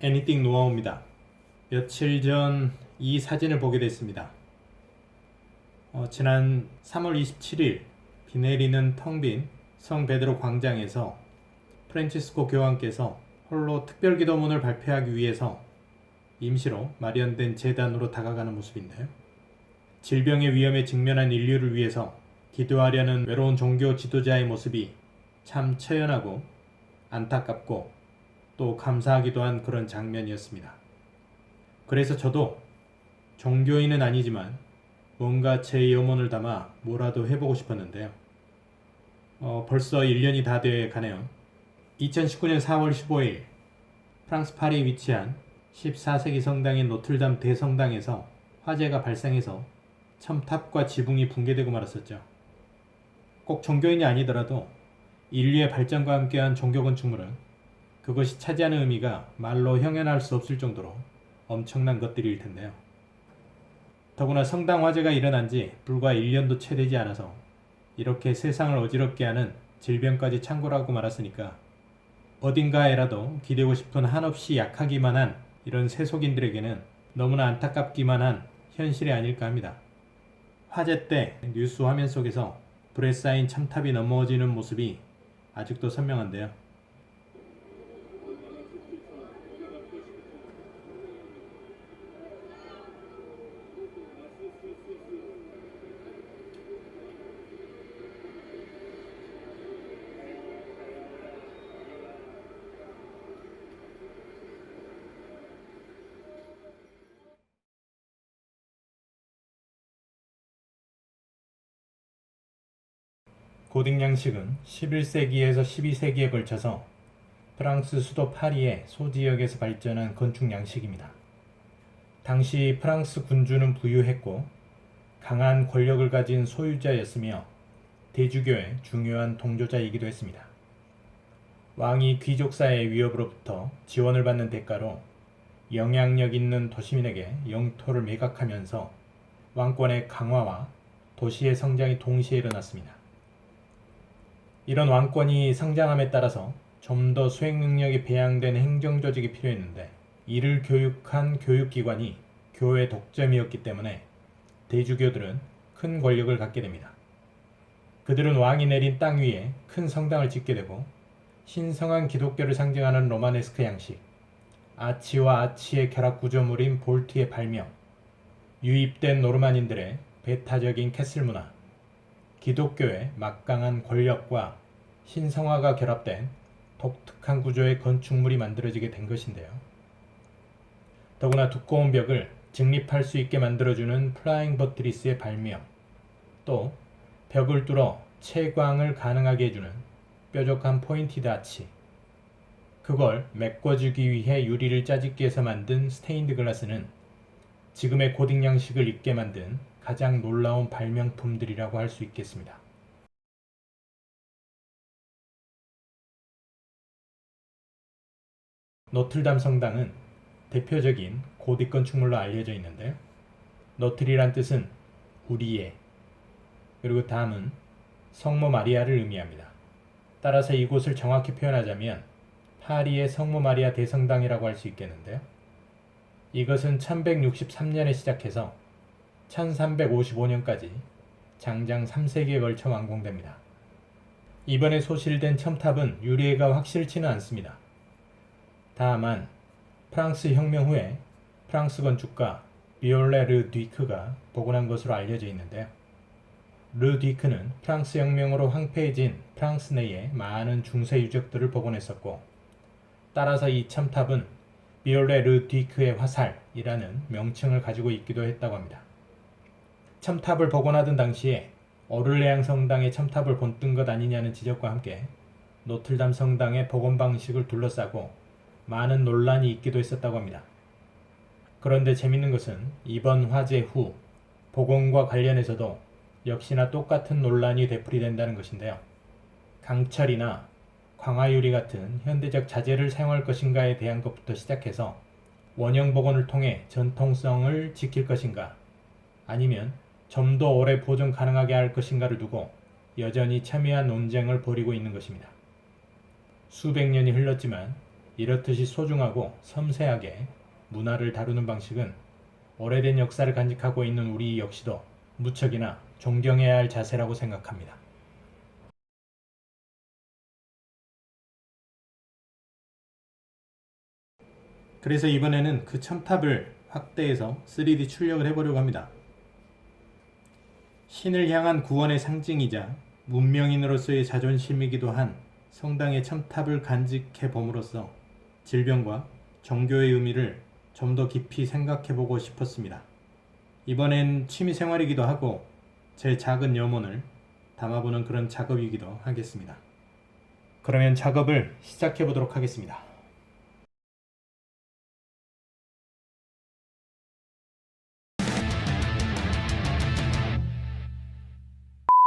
애니띵 노하우입니다. 며칠 전 이 사진을 보게 됐습니다. 지난 3월 27일 비 내리는 텅 빈 성 베드로 광장에서 프란치스코 교황께서 홀로 특별기도문을 발표하기 위해서 임시로 마련된 제단으로 다가가는 모습인데요. 질병의 위험에 직면한 인류를 위해서 기도하려는 외로운 종교 지도자의 모습이 참 처연하고 안타깝고 또 감사하기도 한 그런 장면이었습니다. 그래서 저도 종교인은 아니지만 뭔가 제 염원을 담아 뭐라도 해보고 싶었는데요. 벌써 1년이 다 돼 가네요. 2019년 4월 15일 프랑스 파리에 위치한 14세기 성당인 노틀담 대성당에서 화재가 발생해서 첨탑과 지붕이 붕괴되고 말았었죠. 꼭 종교인이 아니더라도 인류의 발전과 함께한 종교 건축물은 그것이 차지하는 의미가 말로 형연할 수 없을 정도로 엄청난 것들일 텐데요. 더구나 성당 화재가 일어난 지 불과 1년도 채 되지 않아서 이렇게 세상을 어지럽게 하는 질병까지 창궐하고 말았으니까 어딘가에라도 기대고 싶은 한없이 약하기만 한 이런 세속인들에게는 너무나 안타깝기만 한 현실이 아닐까 합니다. 화재 때 뉴스 화면 속에서 불에 쌓인 첨탑이 넘어지는 모습이 아직도 선명한데요. 고딕 양식은 11세기에서 12세기에 걸쳐서 프랑스 수도 파리의 소지역에서 발전한 건축 양식입니다. 당시 프랑스 군주는 부유했고 강한 권력을 가진 소유자였으며 대주교의 중요한 동조자이기도 했습니다. 왕이 귀족사의 위협으로부터 지원을 받는 대가로 영향력 있는 도시민에게 영토를 매각하면서 왕권의 강화와 도시의 성장이 동시에 일어났습니다. 이런 왕권이 성장함에 따라서 좀 더 수행 능력이 배양된 행정조직이 필요했는데 이를 교육한 교육기관이 교회 독점이었기 때문에 대주교들은 큰 권력을 갖게 됩니다. 그들은 왕이 내린 땅 위에 큰 성당을 짓게 되고 신성한 기독교를 상징하는 로마네스크 양식, 아치와 아치의 결합 구조물인 볼트의 발명, 유입된 노르만인들의 배타적인 캐슬 문화, 기독교의 막강한 권력과 신성화가 결합된 독특한 구조의 건축물이 만들어지게 된 것인데요. 더구나 두꺼운 벽을 직립할 수 있게 만들어주는 플라잉 버트리스의 발명, 또 벽을 뚫어 채광을 가능하게 해주는 뾰족한 포인티드 아치, 그걸 메꿔주기 위해 유리를 짜집기 해서 만든 스테인드 글라스는 지금의 고딕 양식을 있게 만든 가장 놀라운 발명품들이라고 할 수 있겠습니다. 노틀담 성당은 대표적인 고딕 건축물로 알려져 있는데요. 노틀이란 뜻은 우리의, 그리고 담은 성모 마리아를 의미합니다. 따라서 이곳을 정확히 표현하자면 파리의 성모 마리아 대성당이라고 할 수 있겠는데요. 이것은 1163년에 시작해서 1355년까지 장장 3세기에 걸쳐 완공됩니다. 이번에 소실된 첨탑은 유래가 확실치는 않습니다. 다만 프랑스 혁명 후에 프랑스 건축가 비올레 르 듀크가 복원한 것으로 알려져 있는데요. 르 듀크는 프랑스 혁명으로 황폐해진 프랑스 내에 많은 중세 유적들을 복원했었고, 따라서 이 첨탑은 비올레 르 듀크의 화살이라는 명칭을 가지고 있기도 했다고 합니다. 첨탑을 복원하던 당시에 오를레앙 성당의 첨탑을 본뜬 것 아니냐는 지적과 함께 노틀담 성당의 복원 방식을 둘러싸고 많은 논란이 있기도 했었다고 합니다. 그런데 재밌는 것은 이번 화재 후 복원과 관련해서도 역시나 똑같은 논란이 되풀이된다는 것인데요. 강철이나 광화유리 같은 현대적 자재를 사용할 것인가에 대한 것부터 시작해서 원형 복원을 통해 전통성을 지킬 것인가, 아니면 좀 더 오래 보존 가능하게 할 것인가를 두고 여전히 첨예한 논쟁을 벌이고 있는 것입니다. 수백 년이 흘렀지만 이렇듯이 소중하고 섬세하게 문화를 다루는 방식은 오래된 역사를 간직하고 있는 우리 역시도 무척이나 존경해야 할 자세라고 생각합니다. 그래서 이번에는 그 첨탑을 확대해서 3D 출력을 해보려고 합니다. 신을 향한 구원의 상징이자 문명인으로서의 자존심이기도 한 성당의 첨탑을 간직해 봄으로써 질병과 종교의 의미를 좀 더 깊이 생각해보고 싶었습니다. 이번엔 취미생활이기도 하고 제 작은 염원을 담아보는 그런 작업이기도 하겠습니다. 그러면 작업을 시작해보도록 하겠습니다.